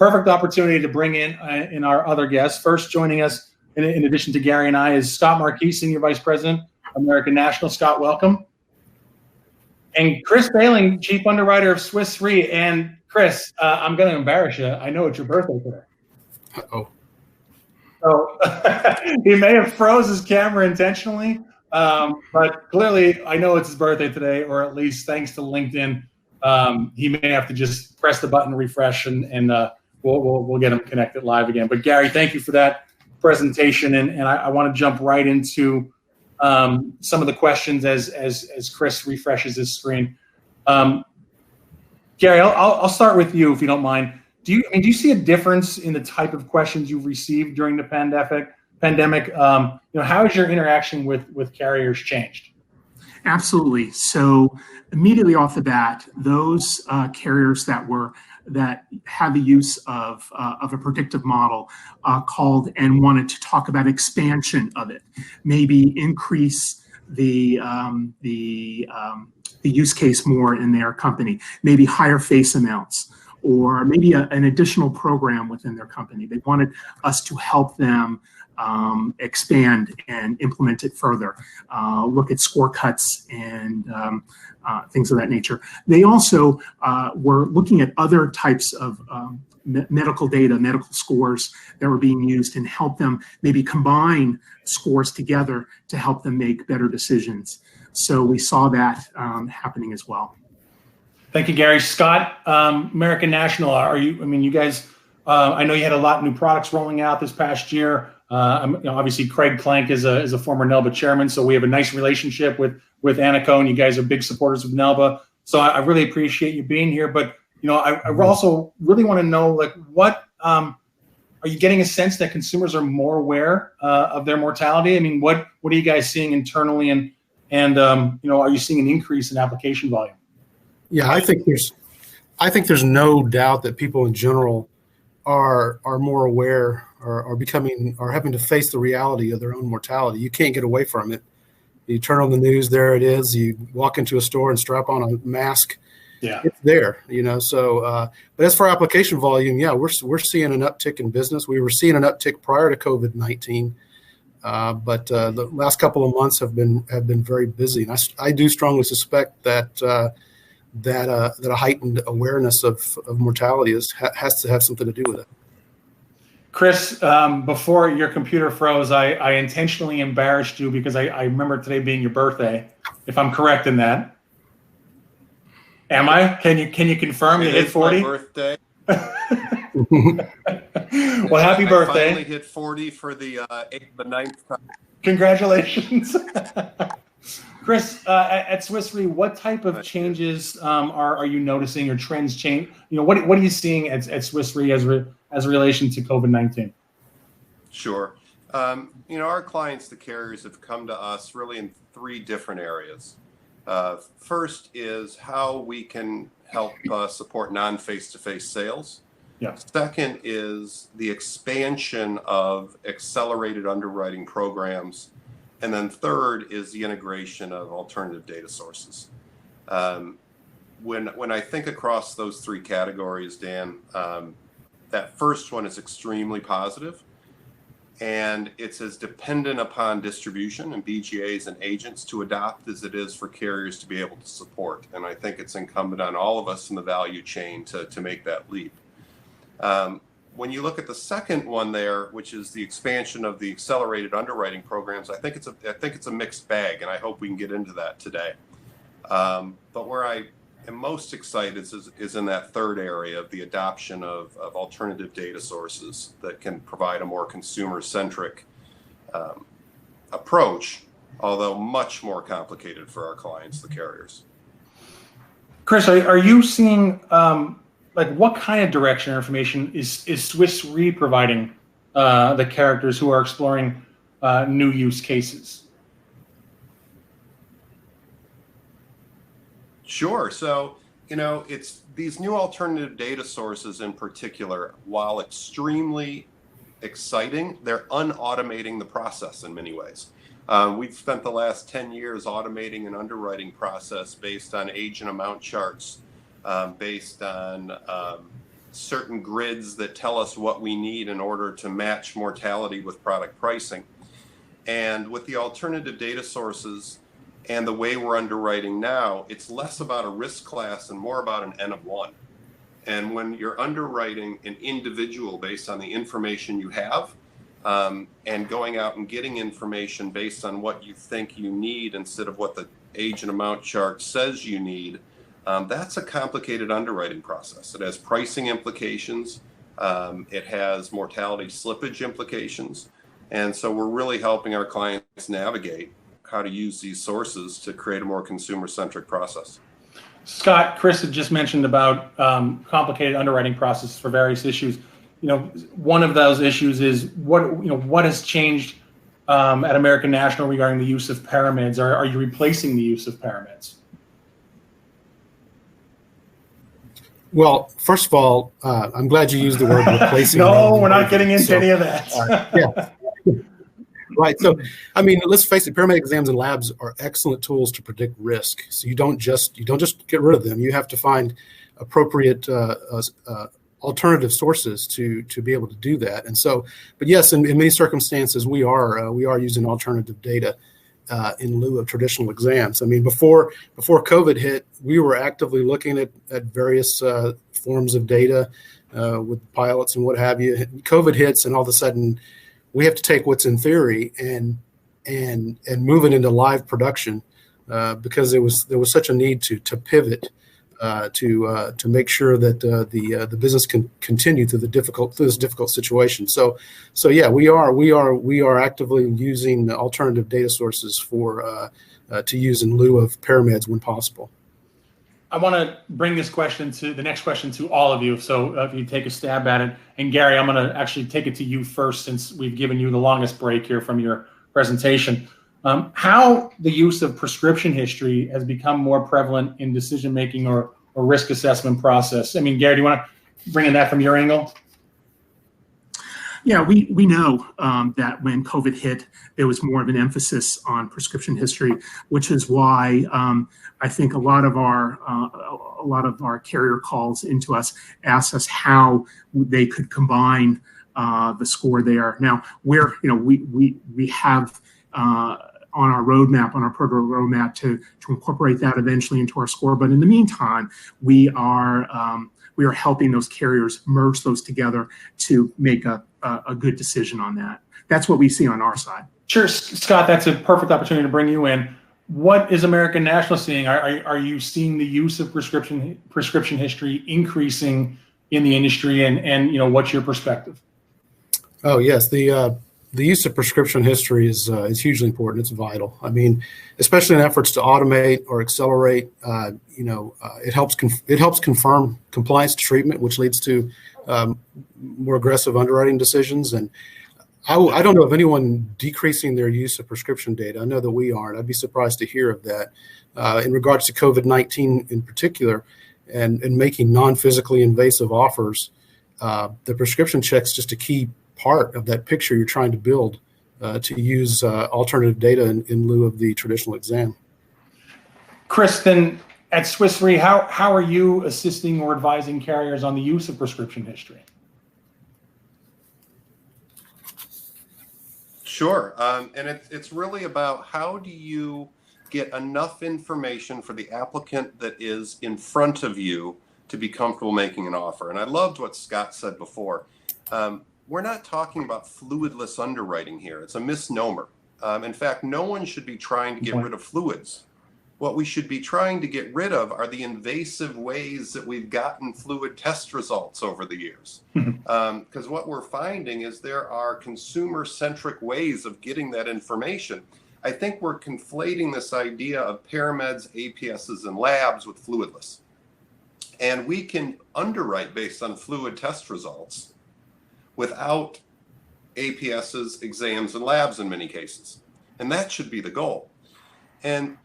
perfect opportunity to bring in our other guests. First, joining us, in addition to Gary and I, is Scott Marquis, Senior Vice President, American National. Scott, welcome. And Chris Behling, Chief Underwriter of Swiss Re. And Chris, I'm going to embarrass you. I know it's your birthday today. Uh-oh. So he may have froze his camera intentionally, but clearly I know it's his birthday today, or at least thanks to LinkedIn, he may have to just press the button, refresh, and we'll get him connected live again. But Gary, thank you for that presentation, and I want to jump right into some of the questions as Chris refreshes his screen. Gary, I'll start with you if you don't mind. Do you see a difference in the type of questions you've received during the pandemic? How has your interaction with carriers changed? Absolutely. So immediately off the bat, those carriers that had the use of a predictive model called and wanted to talk about expansion of it, maybe increase the use case more in their company, maybe higher face amounts, or maybe an additional program within their company. They wanted us to help them expand and implement it further, look at score cuts and things of that nature. They also were looking at other types of medical data, medical scores that were being used, and help them maybe combine scores together to help them make better decisions. So we saw that happening as well. Thank you, Gary. Scott, American National, you guys, I know you had a lot of new products rolling out this past year. Obviously, Craig Plank is a former NAILBA chairman, so we have a nice relationship with Anaco, and you guys are big supporters of NAILBA. So I really appreciate you being here. But I also really want to know, what are you getting a sense that consumers are more aware of their mortality? I mean, what are you guys seeing internally, and are you seeing an increase in application volume? Yeah, I think there's no doubt that people in general are more aware, are having to face the reality of their own mortality. You can't get away from it. You turn on the news, there it is. You walk into a store and strap on a mask. Yeah, it's there. So, but as for application volume, yeah, we're seeing an uptick in business. We were seeing an uptick prior to COVID-19, but the last couple of months have been very busy. And I do strongly suspect that a heightened awareness of mortality has to have something to do with it. Chris, before your computer froze, I intentionally embarrassed you because I remember today being your birthday, if I'm correct in that. Am I? Can you confirm you hit 40? My birthday. Well, happy birthday. I finally hit 40 for the 9th time. Congratulations. Chris, at Swiss Re, what type of changes are you noticing, or trends change? What are you seeing at Swiss Re as relation to COVID-19? Sure. Our clients, the carriers, have come to us really in 3 different areas. First is how we can help support non-face-to-face sales. Yeah. Second is the expansion of accelerated underwriting programs. And then third is the integration of alternative data sources. When I think across those 3 categories, Dan, that first one is extremely positive, and it's as dependent upon distribution and BGAs and agents to adopt as it is for carriers to be able to support. And I think it's incumbent on all of us in the value chain to make that leap. When you look at the second one there, which is the expansion of the accelerated underwriting programs, I think it's a mixed bag, and I hope we can get into that today. But where I am most excited is in that third area of the adoption of alternative data sources that can provide a more consumer-centric approach, although much more complicated for our clients, the carriers. Chris, are you seeing what kind of direction or information is Swiss Re providing the characters who are exploring new use cases? Sure. So, it's these new alternative data sources in particular, while extremely exciting, they're unautomating the process in many ways. We've spent the last 10 years automating an underwriting process based on age and amount charts, based on certain grids that tell us what we need in order to match mortality with product pricing. And with the alternative data sources and the way we're underwriting now, it's less about a risk class and more about an N of one. And when you're underwriting an individual based on the information you have, and going out and getting information based on what you think you need instead of what the age and amount chart says you need, that's a complicated underwriting process. It has pricing implications. It has mortality slippage implications. And so we're really helping our clients navigate how to use these sources to create a more consumer-centric process. Scott, Chris had just mentioned about complicated underwriting processes for various issues. One of those issues is what has changed at American National regarding the use of parameds? Are you replacing the use of parameds? Well, first of all, I'm glad you used the word replacing. No, we're not getting into any of that. Yeah. Right. So, I mean, let's face it, Paramed Exams and labs are excellent tools to predict risk. So you don't just get rid of them. You have to find appropriate alternative sources to be able to do that. And so, but yes, in many circumstances, we are using alternative data in lieu of traditional exams. I mean, before COVID hit, we were actively looking at various forms of data with pilots and what have you. COVID hits, and all of a sudden, we have to take what's in theory and move it into live production because there was such a need to pivot to make sure that the business can continue through this difficult situation. So yeah, we are actively using alternative data sources to use in lieu of parameds when possible. I want to bring the next question to all of you. So if you take a stab at it, and Gary, I'm going to actually take it to you first, since we've given you the longest break here from your presentation. How the use of prescription history has become more prevalent in decision-making or risk assessment process. I mean, Gary, do you want to bring in that from your angle? Yeah, we know that when COVID hit, there was more of an emphasis on prescription history, which is why I think a lot of our carrier calls into us ask us how they could combine the score there. Now, we have on our roadmap, on our program roadmap, to incorporate that eventually into our score. But in the meantime, we are helping those carriers merge those together to make a good decision on that. That's what we see on our side. Sure, Scott, that's a perfect opportunity to bring you in. What is American National seeing? Are you seeing the use of prescription history increasing in the industry, and what's your perspective? Oh yes, the use of prescription history is hugely important. It's vital. I mean, especially in efforts to automate or accelerate. It helps confirm compliance to treatment, which leads to more aggressive underwriting decisions. And I don't know of anyone decreasing their use of prescription data. I know that we aren't. I'd be surprised to hear of that. In regards to COVID-19 in particular, and making non-physically invasive offers, the prescription check's just a key part of that picture you're trying to build to use alternative data in lieu of the traditional exam. Kristen, at Swiss Re, how are you assisting or advising carriers on the use of prescription history? Sure, and it's really about how do you get enough information for the applicant that is in front of you to be comfortable making an offer. And I loved what Scott said before. We're not talking about fluidless underwriting here. It's a misnomer. In fact, no one should be trying to get rid of fluids. What we should be trying to get rid of are the invasive ways that we've gotten fluid test results over the years. Because what we're finding is there are consumer-centric ways of getting that information. I think we're conflating this idea of parameds, APSs, and labs with fluidless. And we can underwrite based on fluid test results without APSs, exams, and labs in many cases. And that should be the goal. And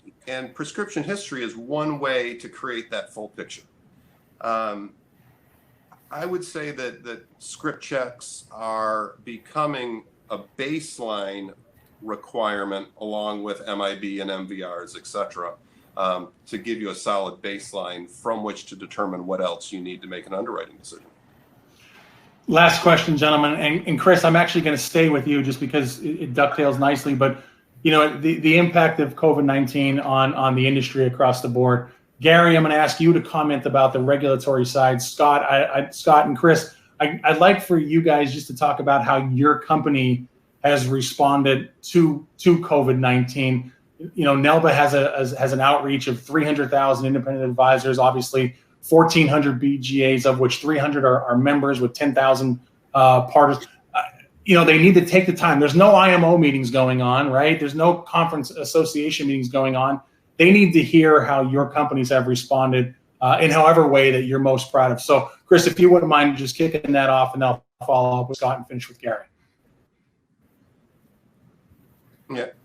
prescription history is one way to create that full picture. I would say that script checks are becoming a baseline requirement along with MIB and MVRs, et cetera, to give you a solid baseline from which to determine what else you need to make an underwriting decision. Last question, gentlemen, and Chris, I'm actually going to stay with you just because it dovetails nicely. But the impact of COVID-19 on the industry across the board. Gary, I'm going to ask you to comment about the regulatory side. Scott, Scott and Chris, I'd like for you guys just to talk about how your company has responded to COVID-19. NAILBA has an outreach of 300,000 independent advisors, obviously 1,400 BGAs, of which 300 are members with 10,000 partners. They need to take the time. There's no IMO meetings going on, right? There's no conference association meetings going on. They need to hear how your companies have responded in however way that you're most proud of. So, Chris, if you wouldn't mind just kicking that off, and I'll follow up with Scott and finish with Gary.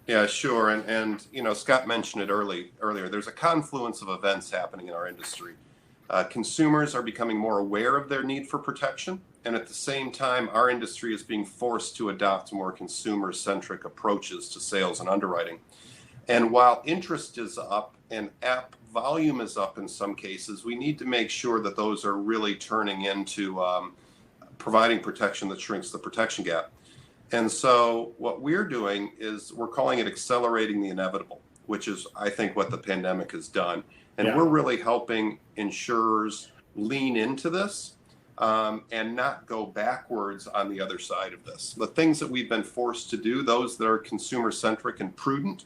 Yeah, sure. And Scott mentioned it earlier. There's a confluence of events happening in our industry. Consumers are becoming more aware of their need for protection, and at the same time, our industry is being forced to adopt more consumer-centric approaches to sales and underwriting. And while interest is up and app volume is up in some cases, we need to make sure that those are really turning into providing protection that shrinks the protection gap. And so what we're doing is we're calling it accelerating the inevitable, which is, I think, what the pandemic has done. And we're really helping insurers lean into this and not go backwards on the other side of this. The things that we've been forced to do, those that are consumer-centric and prudent,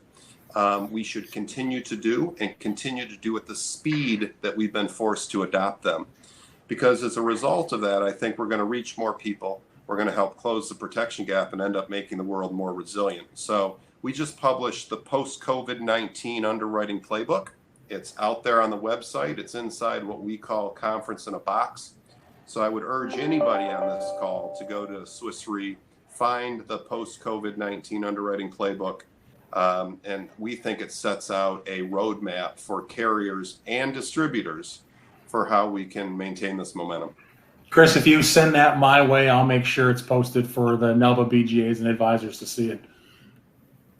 we should continue to do and continue to do at the speed that we've been forced to adopt them. Because as a result of that, I think we're going to reach more people. We're going to help close the protection gap and end up making the world more resilient. So we just published the post-COVID-19 underwriting playbook. It's out there on the website. It's inside what we call Conference in a Box. So I would urge anybody on this call to go to Swiss Re, find the post-COVID-19 underwriting playbook. And we think it sets out a roadmap for carriers and distributors for how we can maintain this momentum. Chris, if you send that my way, I'll make sure it's posted for the NAILBA BGAs and advisors to see it.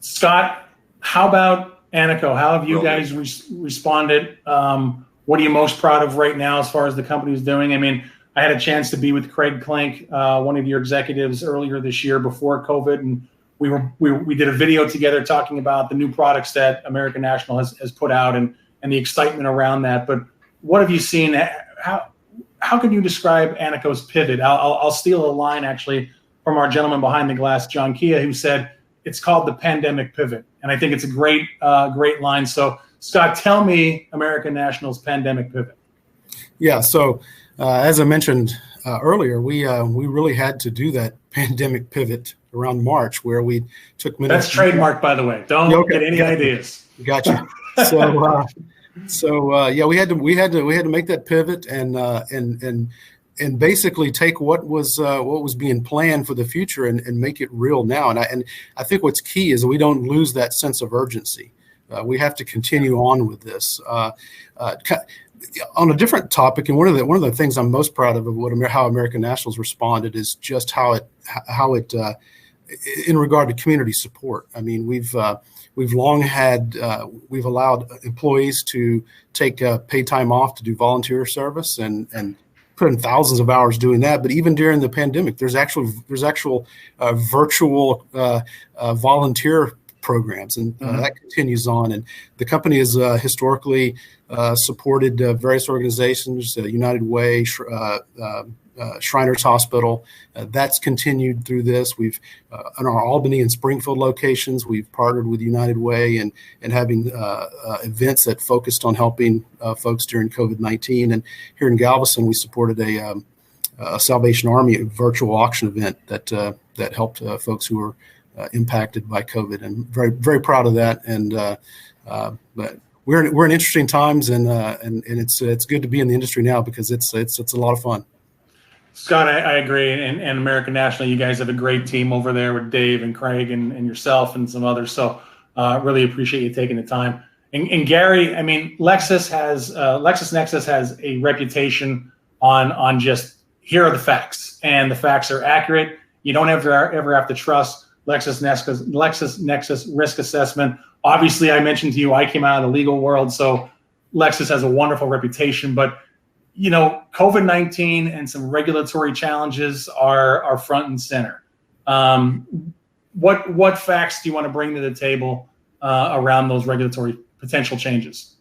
Scott, how about Anico? How have you guys responded? What are you most proud of right now as far as the company is doing? I mean, I had a chance to be with Craig Clank, one of your executives, earlier this year before COVID, and we did a video together talking about the new products that American National has put out and the excitement around that. But what have you seen? How can you describe Anico's pivot? I'll steal a line actually from our gentleman behind the glass, John Kia, who said it's called the pandemic pivot. And I think it's a great line. So Scott, tell me American National's pandemic pivot. Yeah. So as I mentioned earlier, we really had to do that pandemic pivot around March, where we took minutes. That's trademark, by the way. Don't get any ideas. Gotcha. So we had to make that pivot and basically take what was being planned for the future and make it real now. And I think what's key is we don't lose that sense of urgency. We have to continue on with this. On a different topic, and one of the things I'm most proud of how American National's responded is just how it in regard to community support. I mean, we've long had we've allowed employees to take paid time off to do volunteer service and put in thousands of hours doing that. But even during the pandemic, there's actual virtual volunteer programs, and that continues on. And the company has historically supported various organizations, United Way, Shriners Hospital. That's continued through this. We've in our Albany and Springfield locations, we've partnered with United Way and having events that focused on helping folks during COVID-19. And here in Galveston, we supported a Salvation Army virtual auction event that helped folks who were impacted by COVID. And very, very proud of that. And but we're in interesting times, and it's good to be in the industry now because it's a lot of fun. Scott, I agree. And American National, you guys have a great team over there with Dave and Craig and yourself and some others. So really appreciate you taking the time. And Gary, I mean, LexisNexis has a reputation on just here are the facts, and the facts are accurate. You don't ever have to trust LexisNexis risk assessment. Obviously, I mentioned to you, I came out of the legal world, so Lexis has a wonderful reputation, but COVID-19 and some regulatory challenges are front and center. What facts do you want to bring to the table around those regulatory potential changes?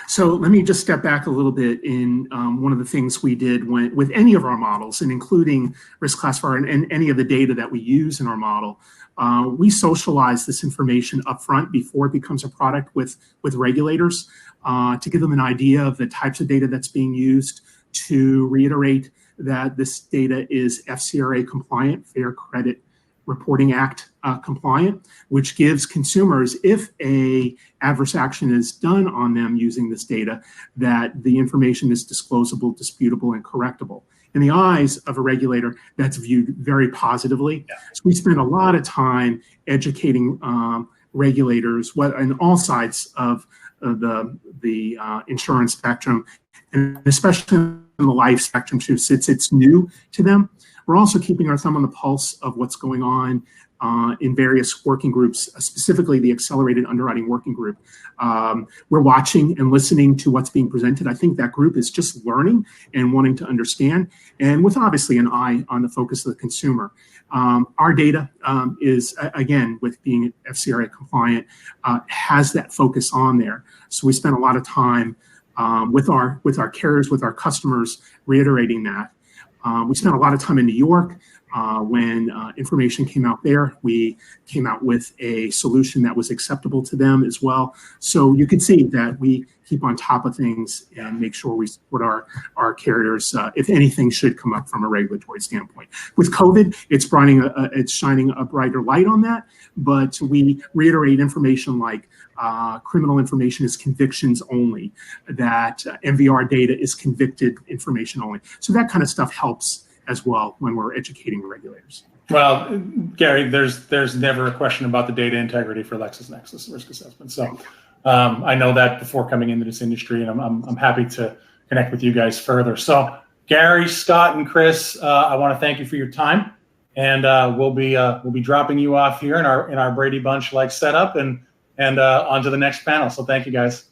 So let me just step back a little bit in one of the things we did with any of our models, and including risk classifier and any of the data that we use in our model. We socialize this information upfront before it becomes a product with regulators to give them an idea of the types of data that's being used, to reiterate that this data is FCRA compliant, Fair Credit Reporting Act compliant, which gives consumers, if a adverse action is done on them using this data, that the information is disclosable, disputable, and correctable. In the eyes of a regulator, that's viewed very positively. Yeah. So we spend a lot of time educating regulators on all sides of the insurance spectrum, and especially in the life spectrum too, since it's new to them. We're also keeping our thumb on the pulse of what's going on in various working groups, specifically the Accelerated Underwriting Working Group. We're watching and listening to what's being presented. I think that group is just learning and wanting to understand, and with obviously an eye on the focus of the consumer. Our data is, again, with being FCRA compliant, has that focus on there. So we spent a lot of time with our carriers, with our customers, reiterating that. We spent a lot of time in New York when information came out there. We came out with a solution that was acceptable to them as well. So you can see that we keep on top of things and make sure we support our carriers if anything should come up from a regulatory standpoint. With COVID, it's shining a brighter light on that, but we reiterate information like criminal information is convictions only, that MVR data is convicted information only. So that kind of stuff helps as well when we're educating regulators. Well, Gary, there's never a question about the data integrity for LexisNexis risk assessment. So I know that before coming into this industry, and I'm happy to connect with you guys further. So Gary, Scott, and Chris, I want to thank you for your time, and we'll be dropping you off here in our Brady Bunch like setup and on to the next panel. So thank you guys.